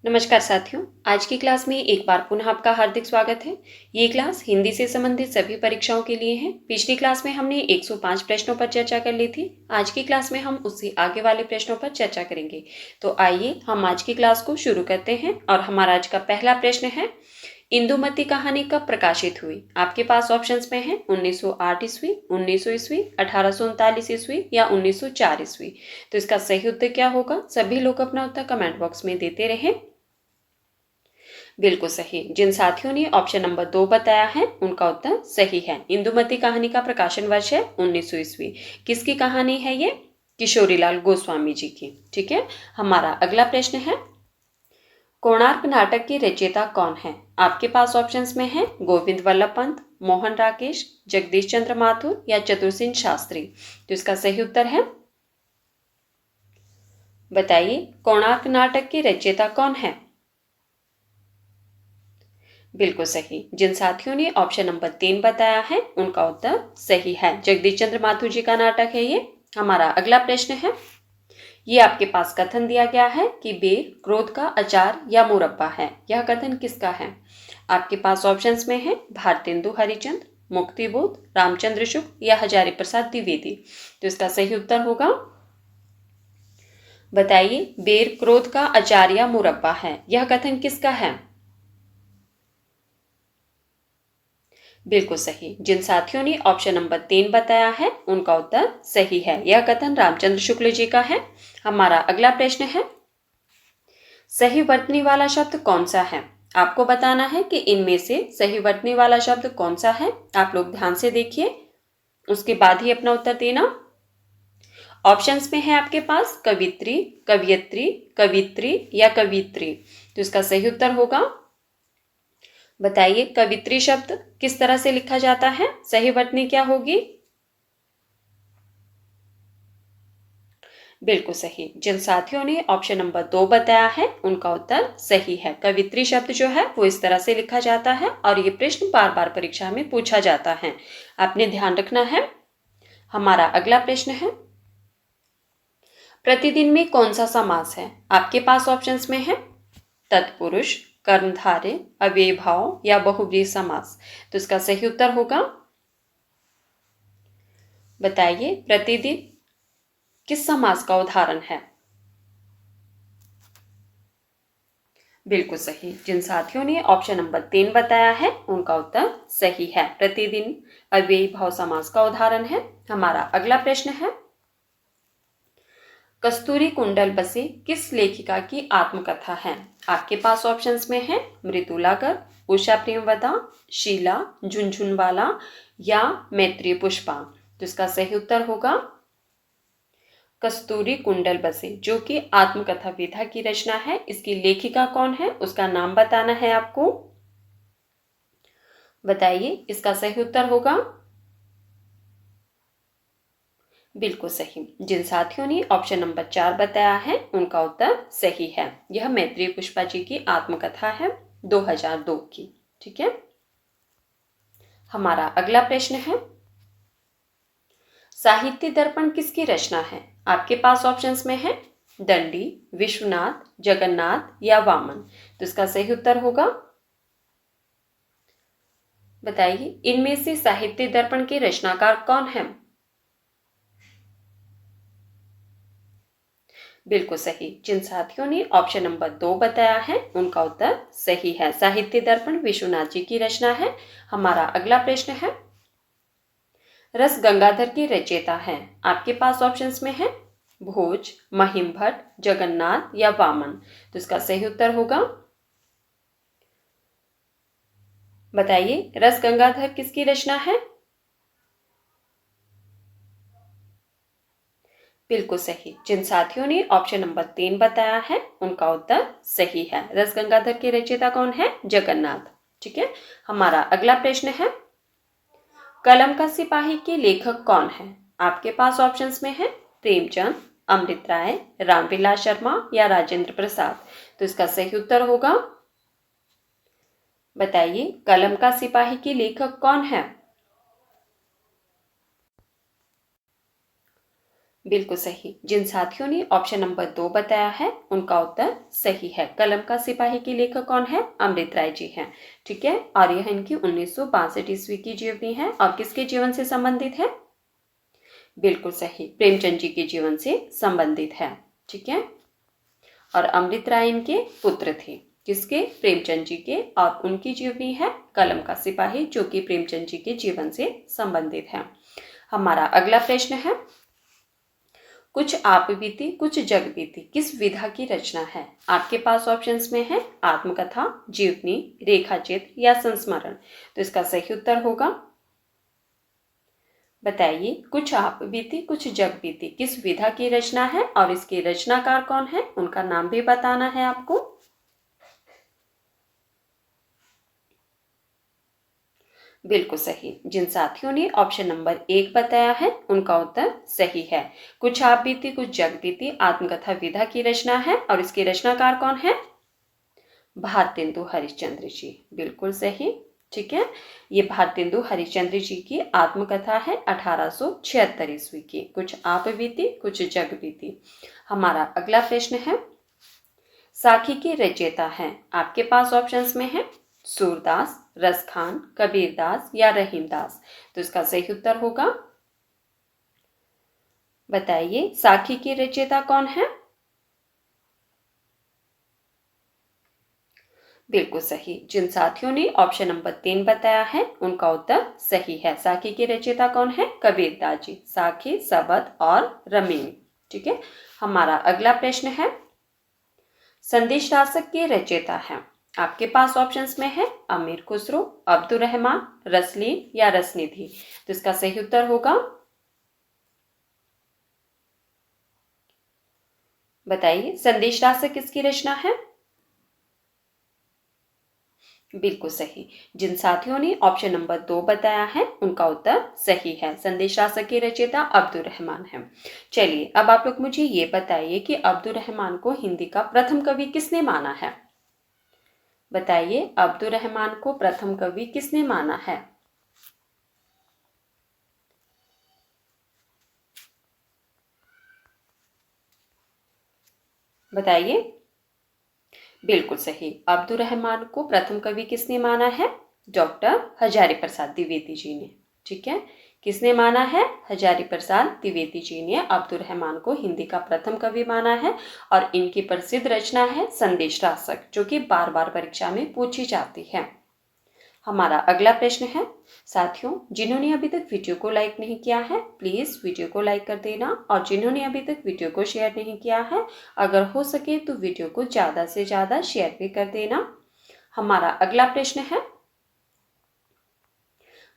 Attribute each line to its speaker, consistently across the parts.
Speaker 1: नमस्कार साथियों, आज की क्लास में एक बार पुनः आपका हार्दिक स्वागत है। ये क्लास हिंदी से संबंधित सभी परीक्षाओं के लिए है। पिछली क्लास में हमने 105 प्रश्नों पर चर्चा कर ली थी। आज की क्लास में हम उससे आगे वाले प्रश्नों पर चर्चा करेंगे। तो आइए हम आज की क्लास को शुरू करते हैं और हमारा आज का पहला प्रश्न है, इंदुमती कहानी कब प्रकाशित हुई? आपके पास ऑप्शंस में है 1908 ईस्वी, 1900 ईस्वी, 1839 ईस्वी या 1904 ईस्वी। तो इसका सही उत्तर क्या होगा? सभी लोग अपना उत्तर कमेंट बॉक्स में देते रहें। बिल्कुल सही। जिन साथियों ने ऑप्शन नंबर 2 बताया है उनका उत्तर सही है। इंदुमती कहानी का प्रकाशन वर्ष है 1900 ईस्वी। किसकी कहानी है ये? किशोरीलाल गोस्वामी जी की। ठीक है। हमारा अगला प्रश्न है, कोणार्क नाटक की रचयिता कौन है? आपके पास ऑप्शंस में है गोविंद वल्लभ पंत, मोहन राकेश, जगदीश चंद्र माथुर या चतुर शास्त्री। तो इसका सही उत्तर है, बताइए, कोणार्क नाटक की रचयिता कौन है? बिल्कुल सही। जिन साथियों ने ऑप्शन नंबर 3 बताया है उनका उत्तर सही है। जगदीश चंद्र माथुर जी का नाटक है ये। हमारा अगला प्रश्न है, ये आपके पास कथन दिया गया है कि बेर क्रोध का अचार या मुरब्बा है। यह कथन किसका है? आपके पास ऑप्शंस में है भारतेंदु हरिचंद, मुक्तिबोध, रामचंद्र शुक्ल या हजारी प्रसाद द्विवेदी। तो इसका सही उत्तर होगा, बताइए, बेर क्रोध का अचार या मुरब्बा है। यह कथन किसका है? बिल्कुल सही। जिन साथियों ने ऑप्शन नंबर 3 बताया है उनका उत्तर सही है। यह कथन रामचंद्र शुक्ल जी का है। हमारा अगला प्रश्न है, सही वर्तनी वाला शब्द कौन सा है? आपको बताना है कि इनमें से सही वर्तनी वाला शब्द कौन सा है। आप लोग ध्यान से देखिए, उसके बाद ही अपना उत्तर देना। ऑप्शंस में है आपके पास कवित्री, कवियत्री, कवित्री या कवित्री। तो इसका सही उत्तर होगा, बताइए, कवित्री शब्द किस तरह से लिखा जाता है? सही वर्तनी क्या होगी? बिल्कुल सही। जिन साथियों ने ऑप्शन नंबर 2 बताया है उनका उत्तर सही है। कवित्री शब्द जो है वो इस तरह से लिखा जाता है और ये प्रश्न बार बार परीक्षा में पूछा जाता है, आपने ध्यान रखना है। हमारा अगला प्रश्न है, प्रतिदिन में कौन सा समास है? आपके पास ऑप्शंस में है तत्पुरुष, कर्मधारय, अव्ययभाव या बहुव्रीहि समास। तो इसका सही उत्तर होगा, बताइए, प्रतिदिन किस समास का उदाहरण है? बिल्कुल सही। जिन साथियों ने ऑप्शन नंबर 3 बताया है उनका उत्तर सही है। प्रतिदिन अव्ययी भाव समास का उदाहरण है। हमारा अगला प्रश्न है, कस्तूरी कुंडल बसे किस लेखिका की आत्मकथा है? आपके पास ऑप्शंस में है मृदुला गर्ग, उषा प्रेमवदा, शीला झुनझुनवाला या मैत्रेय पुष्पा। तो इसका सही उत्तर होगा कस्तूरी कुंडल बसे, जो कि आत्मकथा विधा की रचना है। इसकी लेखिका कौन है उसका नाम बताना है आपको। बताइए, इसका सही उत्तर होगा, बिल्कुल सही। जिन साथियों ने ऑप्शन नंबर 4 बताया है उनका उत्तर सही है। यह मैत्रेय पुष्पा जी की आत्मकथा है 2002 की। ठीक है। हमारा अगला प्रश्न है, साहित्य दर्पण किसकी रचना है? आपके पास ऑप्शंस में है दंडी, विश्वनाथ, जगन्नाथ या वामन। तो इसका सही उत्तर होगा, बताइए, इनमें से साहित्य दर्पण के रचनाकार कौन है? बिल्कुल सही। जिन साथियों ने ऑप्शन नंबर 2 बताया है उनका उत्तर सही है। साहित्य दर्पण विश्वनाथ जी की रचना है। हमारा अगला प्रश्न है, रस गंगाधर की रचयिता है। आपके पास ऑप्शंस में है भोज, महिम भट्ट, जगन्नाथ या वामन। तो इसका सही उत्तर होगा, बताइए, रस गंगाधर किसकी रचना है? बिल्कुल सही। जिन साथियों ने ऑप्शन नंबर 3 बताया है उनका उत्तर सही है। रस गंगाधर के रचयिता कौन है? जगन्नाथ। ठीक है। हमारा अगला प्रश्न है, कलम का सिपाही के लेखक कौन है? आपके पास ऑप्शंस में है प्रेमचंद, अमृत राय, रामविलास शर्मा या राजेंद्र प्रसाद। तो इसका सही उत्तर होगा, बताइए, कलम का सिपाही के लेखक कौन है? बिल्कुल सही। जिन साथियों ने ऑप्शन नंबर 2 बताया है उनका उत्तर सही है। कलम का सिपाही की लेखक कौन है? अमृत राय जी हैं। ठीक है, और यह इनकी 1962 ईस्वी की जीवनी है और किसके जीवन से संबंधित है? बिल्कुल सही, प्रेमचंद जी के जीवन से संबंधित है। ठीक है, और अमृत राय इनके पुत्र थे। किसके? प्रेमचंद जी के। और उनकी जीवनी है कलम का सिपाही, जो कि प्रेमचंद जी के जीवन से संबंधित है। हमारा अगला प्रश्न है, कुछ आप बीती कुछ जग बीती किस विधा की रचना है? आपके पास ऑप्शंस में है आत्मकथा, जीवनी, रेखाचित्र या संस्मरण। तो इसका सही उत्तर होगा, बताइए, कुछ आप बीती कुछ जग बीती किस विधा की रचना है और इसके रचनाकार कौन है? उनका नाम भी बताना है आपको। बिल्कुल सही। जिन साथियों ने ऑप्शन नंबर 1 बताया है उनका उत्तर सही है। कुछ आप बीती कुछ जग बीती आत्मकथा विधा की रचना है और इसके रचनाकार कौन है? भारतेंदु हरिश्चंद्र जी। बिल्कुल सही। ठीक है, ये भारतेंदु हरिश्चंद्र जी की आत्मकथा है 1876 ईस्वी की। कुछ आप बीती कुछ जग बीती। हमारा अगला प्रश्न है, साखी के रचयिता हैं, आपके पास ऑप्शंस में है सूरदास, रसखान, कबीरदास या रहीमदास। तो इसका सही उत्तर होगा, बताइए, साखी के रचयिता कौन है? बिल्कुल सही। जिन साथियों ने ऑप्शन नंबर 3 बताया है उनका उत्तर सही है। साखी के रचयिता कौन है? कबीरदास जी। साखी, सबद और रमीन। ठीक है, हमारा अगला प्रश्न है, संदेश रासक के रचयिता हैं, आपके पास ऑप्शंस में है अमीर खुसरो, अब्दुल रहमान, रसलीन या रसनिधि। तो इसका सही उत्तर होगा, बताइए, संदेश रासक किसकी रचना है? बिल्कुल सही। जिन साथियों ने ऑप्शन नंबर 2 बताया है उनका उत्तर सही है। संदेश रासक के रचयिता अब्दुल रहमान है। चलिए, अब आप लोग मुझे ये बताइए कि अब्दुल रहमान को हिंदी का प्रथम कवि किसने माना है? बताइए, अब्दुल रहमान को प्रथम कवि किसने माना है? बताइए। बिल्कुल सही। अब्दुल रहमान को प्रथम कवि किसने माना है? डॉक्टर हजारी प्रसाद द्विवेदी जी ने। ठीक है, किसने माना है? हजारी प्रसाद द्विवेदी जी ने अब्दुल रहमान को हिंदी का प्रथम कवि माना है। और इनकी प्रसिद्ध रचना है संदेश रासक, जो कि बार बार परीक्षा में पूछी जाती है। हमारा अगला प्रश्न है, साथियों, जिन्होंने अभी तक वीडियो को लाइक नहीं किया है प्लीज वीडियो को लाइक कर देना, और जिन्होंने अभी तक वीडियो को शेयर नहीं किया है अगर हो सके तो वीडियो को ज्यादा से ज्यादा शेयर भी कर देना। हमारा अगला प्रश्न है,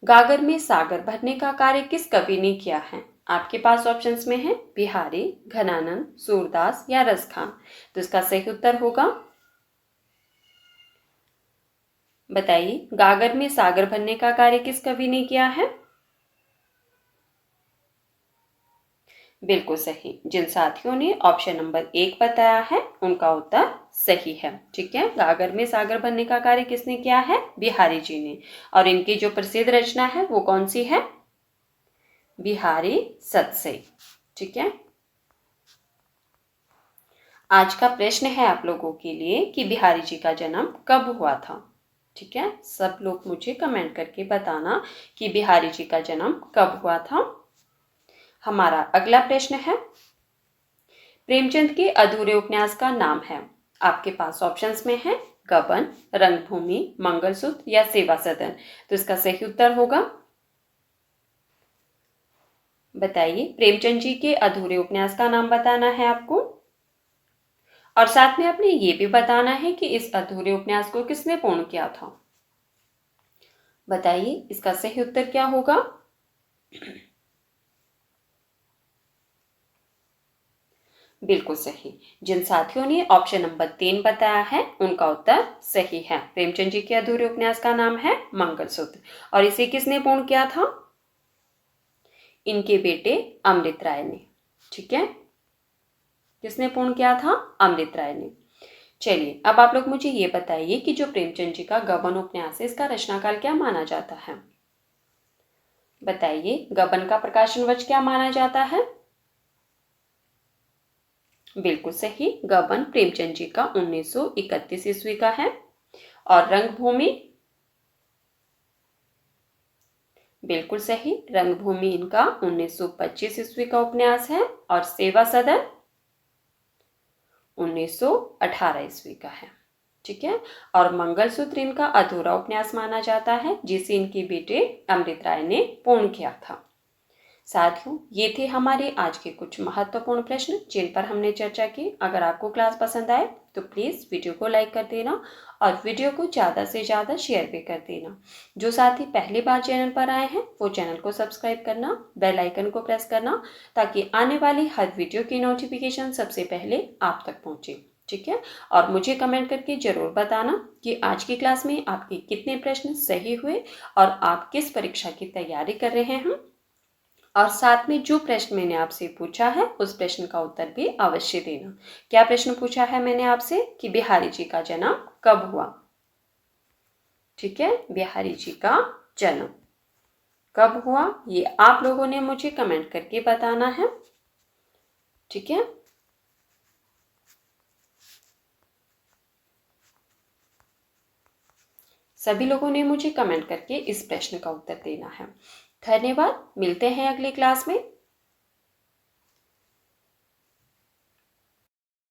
Speaker 1: गागर में सागर भरने का कार्य किस कवि ने किया है? आपके पास ऑप्शंस में है बिहारी, घनानंद, सूरदास या रसखान। तो इसका सही उत्तर होगा, बताइए, गागर में सागर भरने का कार्य किस कवि ने किया है? बिल्कुल सही। जिन साथियों ने ऑप्शन नंबर 1 बताया है उनका उत्तर सही है। ठीक है, गागर में सागर भरने का कार्य किसने किया है? बिहारी जी ने। और इनकी जो प्रसिद्ध रचना है वो कौन सी है? बिहारी सतसई। ठीक है, आज का प्रश्न है आप लोगों के लिए कि बिहारी जी का जन्म कब हुआ था? ठीक है, सब लोग मुझे कमेंट करके बताना कि बिहारी जी का जन्म कब हुआ था। हमारा अगला प्रश्न है, प्रेमचंद के अधूरे उपन्यास का नाम है। आपके पास ऑप्शंस में है गबन, रंगभूमि, मंगलसूत्र या सेवा सदन। तो इसका सही उत्तर होगा, बताइए, प्रेमचंद जी के अधूरे उपन्यास का नाम बताना है आपको, और साथ में आपने ये भी बताना है कि इस अधूरे उपन्यास को किसने पूर्ण किया था। बताइए, इसका सही उत्तर क्या होगा? बिल्कुल सही। जिन साथियों ने ऑप्शन नंबर 3 बताया है उनका उत्तर सही है। प्रेमचंद जी के अधूरे उपन्यास का नाम है मंगलसूत्र, और इसे किसने पूर्ण किया था? इनके बेटे अमृत राय ने। ठीक है, किसने पूर्ण किया था? अमृत राय ने। चलिए, अब आप लोग मुझे ये बताइए कि जो प्रेमचंद जी का गबन उपन्यास है इसका रचनाकाल क्या माना जाता है? बताइए, गबन का प्रकाशन वर्ष क्या माना जाता है? बिल्कुल सही, गबन प्रेमचंद जी का 1931 ईस्वी का है। और रंगभूमि, बिल्कुल सही, रंगभूमि इनका 1925 ईस्वी का उपन्यास है। और सेवा सदन 1918 ईस्वी का है। ठीक है। और मंगलसूत्र इनका अधूरा उपन्यास माना जाता है, जिसे इनके बेटे अमृत राय ने पूर्ण किया था। साथियों, ये थे हमारे आज के कुछ महत्वपूर्ण प्रश्न जिन पर हमने चर्चा की। अगर आपको क्लास पसंद आए तो प्लीज़ वीडियो को लाइक कर देना और वीडियो को ज़्यादा से ज़्यादा शेयर भी कर देना। जो साथी पहली बार चैनल पर आए हैं वो चैनल को सब्सक्राइब करना, बेल आइकन को प्रेस करना, ताकि आने वाली हर वीडियो की नोटिफिकेशन सबसे पहले आप तक पहुँचे। ठीक है। और मुझे कमेंट करके ज़रूर बताना कि आज की क्लास में आपके कितने प्रश्न सही हुए और आप किस परीक्षा की तैयारी कर रहे हैं। और साथ में जो प्रश्न मैंने आपसे पूछा है उस प्रश्न का उत्तर भी अवश्य देना। क्या प्रश्न पूछा है मैंने आपसे कि बिहारी जी का जन्म कब हुआ? ठीक है, बिहारी जी का जन्म कब हुआ ये आप लोगों ने मुझे कमेंट करके बताना है। ठीक है। सभी लोगों ने मुझे कमेंट करके इस प्रश्न का उत्तर देना है। धन्यवाद, मिलते हैं अगली क्लास में।